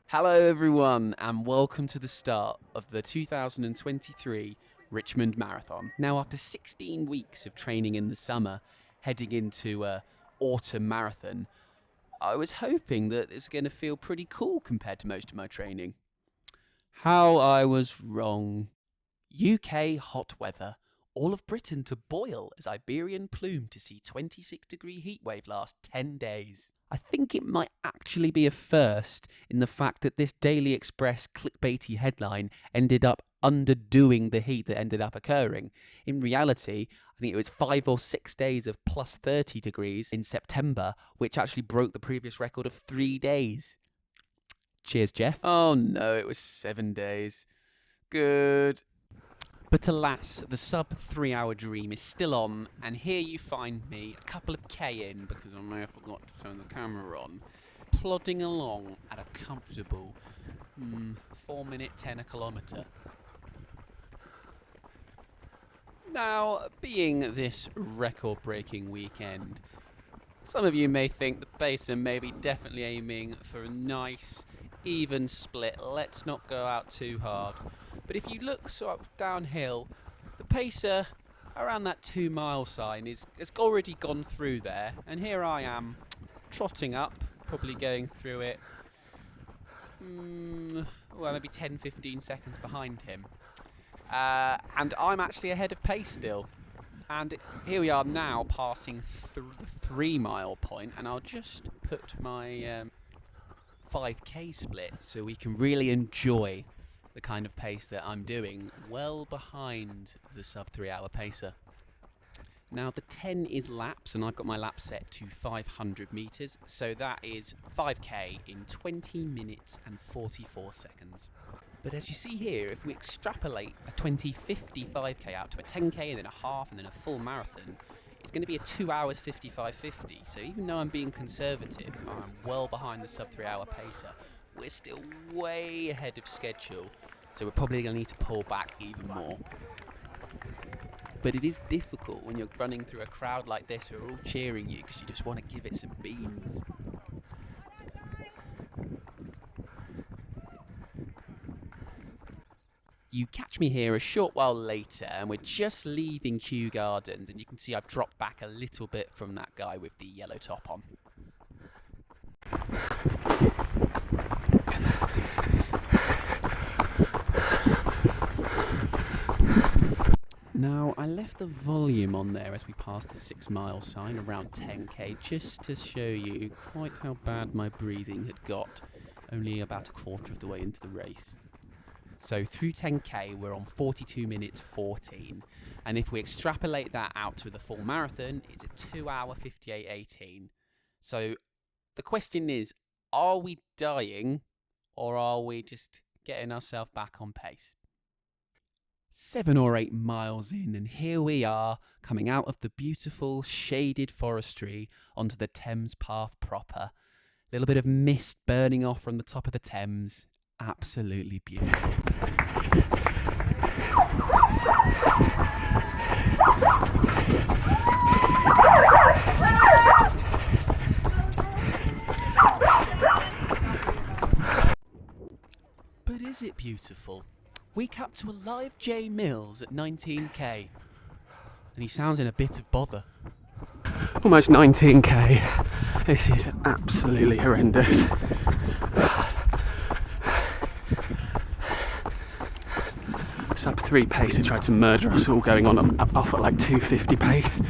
Hello, everyone, and welcome to the start of the 2023 Richmond Marathon. Now, after 16 weeks of training in the summer, heading into a autumn marathon, I was hoping that it was going to feel pretty cool compared to most of my training. How I was wrong. UK hot weather. All of Britain to boil as Iberian plume to see 26-degree heatwave last 10 days. I think it might actually be a first in the fact that this Daily Express clickbaity headline ended up underdoing the heat that ended up occurring. In reality, I think it was 5 or 6 days of plus 30 degrees in September, which actually broke the previous record of 3 days. Cheers, Jeff. Oh no, it was 7 days. Good. But alas, the sub 3 hour dream is still on, and here you find me, a couple of K in, because I may have forgot to turn the camera on, plodding along at a comfortable 4-minute 10 a kilometre. Now, being this record-breaking weekend, some of you may think the pacer may be definitely aiming for a nice, even split. Let's not go out too hard. But if you look sort of downhill, the pacer around that 2 mile sign has already gone through there. And here I am, trotting up, probably going through it, maybe 10-15 seconds behind him. And I'm actually ahead of pace still. And here we are now passing the 3 mile point, and I'll just put my 5k split so we can really enjoy the kind of pace that I'm doing, well behind the sub 3 hour pacer. Now the 10 is laps, and I've got my lap set to 500 metres, so that is 5k in 20 minutes and 44 seconds. But as you see here, if we extrapolate a 2050 5k out to a 10k and then a half and then a full marathon, it's going to be a 2 hours 55.50. So even though I'm being conservative, I'm well behind the sub 3 hour pacer, we're still way ahead of schedule, so we're probably going to need to pull back even more. But it is difficult when you're running through a crowd like this who are all cheering you because you just want to give it some beans. You catch me here a short while later, and we're just leaving Kew Gardens, and you can see I've dropped back a little bit from that guy with the yellow top on. Now, I left the volume on there as we passed the 6 mile sign around 10k, just to show you quite how bad my breathing had got, only about a quarter of the way into the race. So through 10k, we're on 42 minutes 14, and if we extrapolate that out to the full marathon, it's a 2 hour 58.18. So the question is, are we dying, or are we just getting ourselves back on pace? 7 or 8 miles in, and here we are, coming out of the beautiful shaded forestry onto the Thames path proper. A little bit of mist burning off from the top of the Thames. Absolutely beautiful. But is it beautiful? We cut to a live Jay Mills at 19k, and he sounds in a bit of bother. Almost 19k. This is absolutely horrendous. Sub 3 pace, tried to murder us all, going on off at like 250 pace.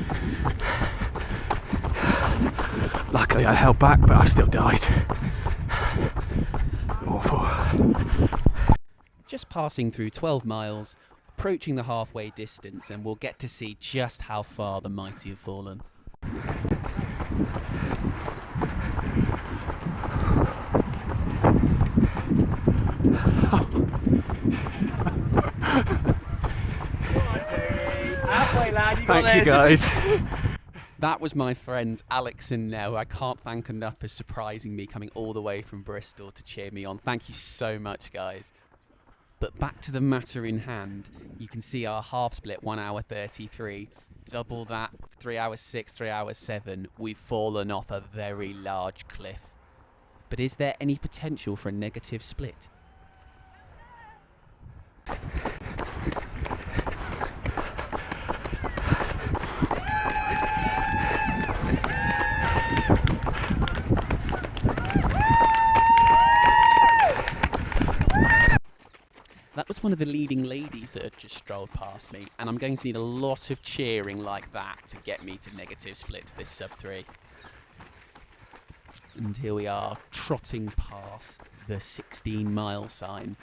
Luckily I held back, but I've still died. Awful. Just passing through 12 miles, approaching the halfway distance, and we'll get to see just how far the mighty have fallen. Halfway, lad, you got Thank you, guys. That was my friends Alex and Nell. I can't thank enough for surprising me, coming all the way from Bristol to cheer me on. Thank you so much, guys. But back to the matter in hand, you can see our half split 1 hour 33. Double that, 3 hours 6, 3 hours 7. We've fallen off a very large cliff. But is there any potential for a negative split? That was one of the leading ladies that had just strolled past me, and I'm going to need a lot of cheering like that to get me to negative split to this sub-3. And here we are, trotting past the 16-mile sign.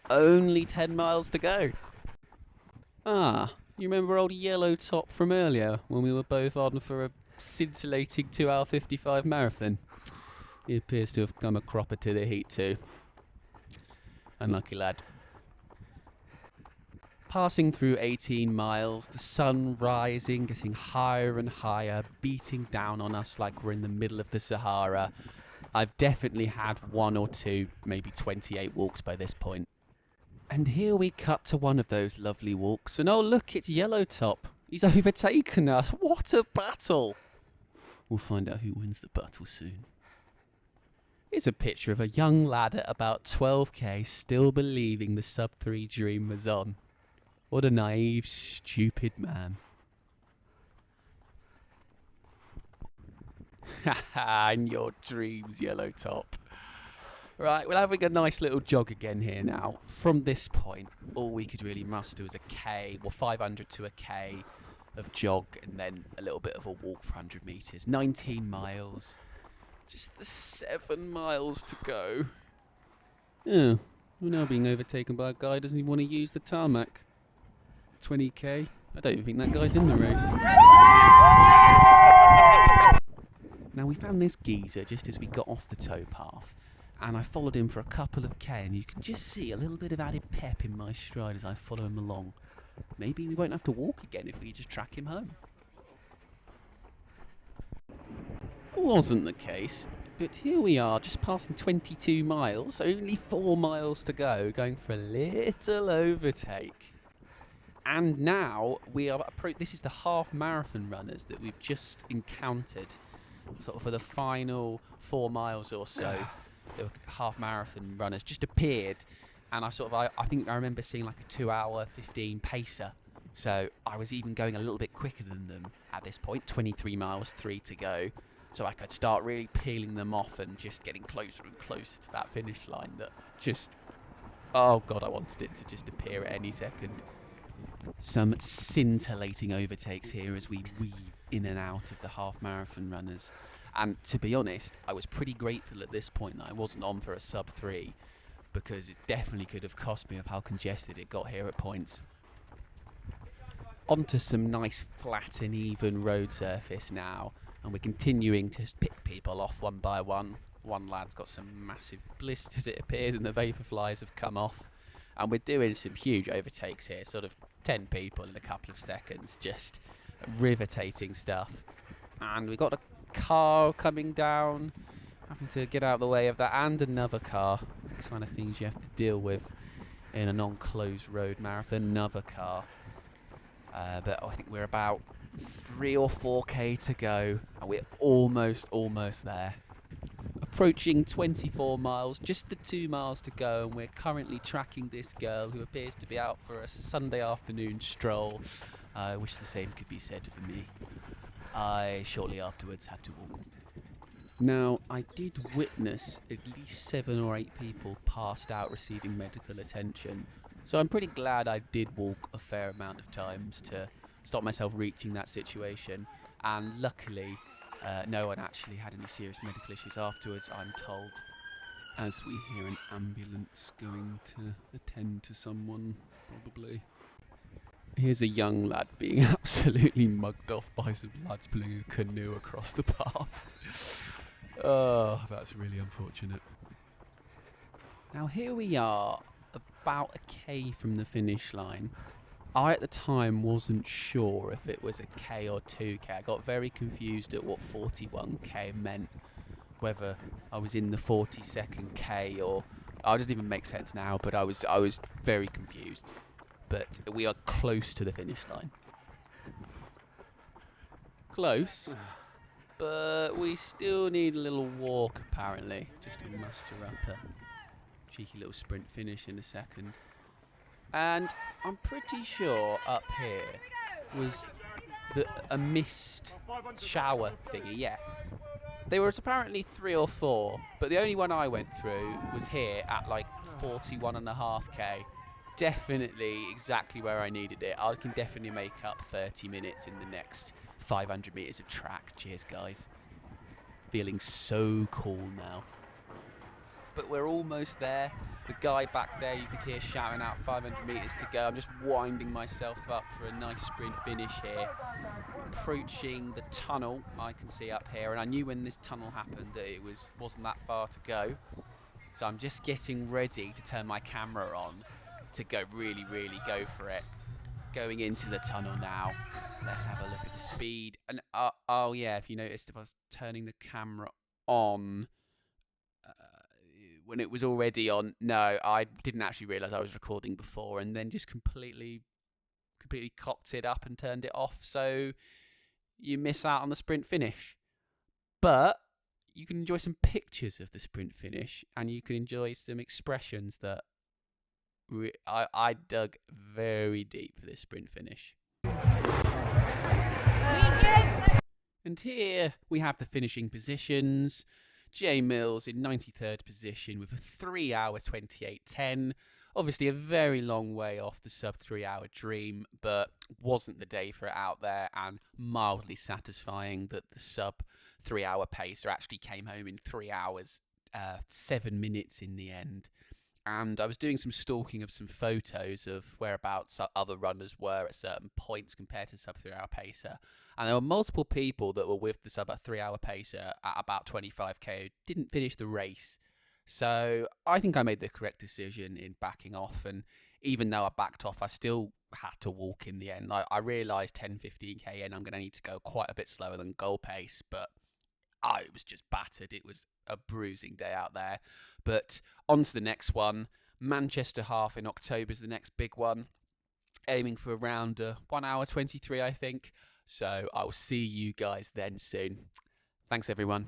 Only 10 miles to go. Ah, you remember old Yellow Top from earlier, when we were both on for a scintillating 2 hour 55 marathon? He appears to have come a cropper to the heat too. Unlucky lad. Passing through 18 miles, the sun rising, getting higher and higher, beating down on us like we're in the middle of the Sahara. I've definitely had 1 or 2, maybe 28 walks by this point. And here we cut to one of those lovely walks, and oh look, it's Yellow Top. He's overtaken us. What a battle! We'll find out who wins the battle soon. Here's a picture of a young lad at about 12k still believing the sub-3 dream was on. What a naive, stupid man. Haha, in your dreams, Yellow Top. Right, we're having a nice little jog again here now. From this point, all we could really muster was a K, well 500 to a K of jog, and then a little bit of a walk for 100 metres. 19 miles. Just the 7 miles to go. Oh, we're now being overtaken by a guy who doesn't even want to use the tarmac. 20k. I don't even think that guy's in the race. Now we found this geezer just as we got off the towpath, and I followed him for a couple of k, and you can just see a little bit of added pep in my stride as I follow him along. Maybe we won't have to walk again if we just track him home. Wasn't the case, but here we are, just passing 22 miles, only 4 miles to go, going for a little overtake. And now we are this is the half marathon runners that we've just encountered, sort of for the final 4 miles or so. The half marathon runners just appeared, and I think I remember seeing like a 2 hour 15 pacer. So I was even going a little bit quicker than them at this point, 23 miles, 3 to go. So I could start really peeling them off and just getting closer and closer to that finish line that just, oh God, I wanted it to just appear at any second. Some scintillating overtakes here as we weave in and out of the half marathon runners. And to be honest, I was pretty grateful at this point that I wasn't on for a sub-3, because it definitely could have cost me of how congested it got here at points. Onto some nice flat and even road surface now, and we're continuing to pick people off one by one. One lad's got some massive blisters, it appears, and the vaporflies have come off. And we're doing some huge overtakes here, sort of 10 people in a couple of seconds, just riveting stuff. And we've got a car coming down, having to get out of the way of that, and another car. The kind of things you have to deal with in a non-closed road marathon, another car. But I think we're about 3 or 4k to go, and we're almost there. Approaching 24 miles, just the 2 miles to go, and we're currently tracking this girl who appears to be out for a Sunday afternoon stroll. I wish the same could be said for me. I shortly afterwards had to walk. Now, I did witness at least 7 or 8 people passed out receiving medical attention, so I'm pretty glad I did walk a fair amount of times to stop myself reaching that situation, and luckily no one actually had any serious medical issues afterwards, I'm told, as we hear an ambulance going to attend to someone, probably. Here's a young lad being absolutely mugged off by some lads pulling a canoe across the path. Oh, that's really unfortunate. Now here we are, about a K from the finish line. I at the time wasn't sure if it was a K or 2K. I got very confused at what 41K meant, whether I was in the 42nd K or... Oh, it doesn't even make sense now, but I was very confused. But we are close to the finish line. Close? but we still need a little walk apparently, just to muster up a cheeky little sprint finish in a second. And I'm pretty sure up here was a mist shower thingy, yeah. There was apparently 3 or 4, but the only one I went through was here at like 41.5k. Definitely exactly where I needed it. I can definitely make up 30 minutes in the next 500 metres of track. Cheers, guys. Feeling so cool now. But we're almost there. The guy back there, you could hear shouting out 500 metres to go. I'm just winding myself up for a nice sprint finish here. Approaching the tunnel I can see up here, and I knew when this tunnel happened that it wasn't that far to go. So I'm just getting ready to turn my camera on to go really go for it. Going into the tunnel now. Let's have a look at the speed. And oh yeah, if you noticed, if I was turning the camera on when it was already on, no, I didn't actually realise I was recording before, and then just completely cocked it up and turned it off, so you miss out on the sprint finish. But you can enjoy some pictures of the sprint finish, and you can enjoy some expressions that I dug very deep for this sprint finish. And here we have the finishing positions. Jay Mills in 93rd position with a 3 hour 28:10. Obviously a very long way off the sub 3 hour dream, but wasn't the day for it out there, and mildly satisfying that the sub 3 hour pacer actually came home in 3 hours, 7 minutes in the end. And I was doing some stalking of some photos of whereabouts other runners were at certain points compared to the sub 3 hour pacer. And there were multiple people that were with the sub 3 hour pacer at about 25k who didn't finish the race. So I think I made the correct decision in backing off. And even though I backed off, I still had to walk in the end. I realised 10-15k in, I'm going to need to go quite a bit slower than goal pace, but I was just battered. It was a bruising day out there. But on to the next one. Manchester Half in October is the next big one. Aiming for around 1 hour 23, I think. So I will see you guys then soon. Thanks, everyone.